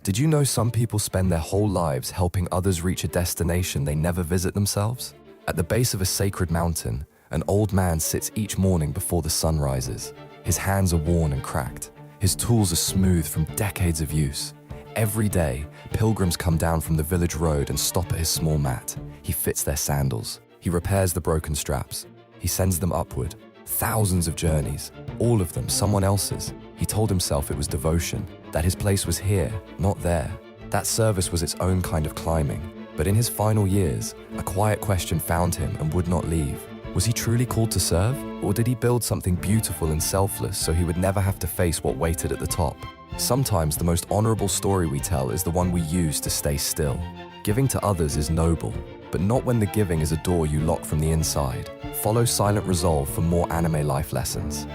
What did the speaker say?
Did you know some people spend their whole lives helping others reach a destination they never visit themselves? At the base of a sacred mountain, an old man sits each morning before the sun rises. His hands are worn and cracked. His tools are smooth from decades of use. Every day, pilgrims come down from the village road and stop at his small mat. He fits their sandals. He repairs the broken straps. He sends them upward. Thousands of journeys, all of them someone else's. He told himself it was devotion, that his place was here, not there. That service was its own kind of climbing. But in his final years, a quiet question found him and would not leave. Was he truly called to serve? Or did he build something beautiful and selfless so he would never have to face what waited at the top? Sometimes the most honorable story we tell is the one we use to stay still. Giving to others is noble, but not when the giving is a door you lock from the inside. Follow Silent Resolve for more anime life lessons.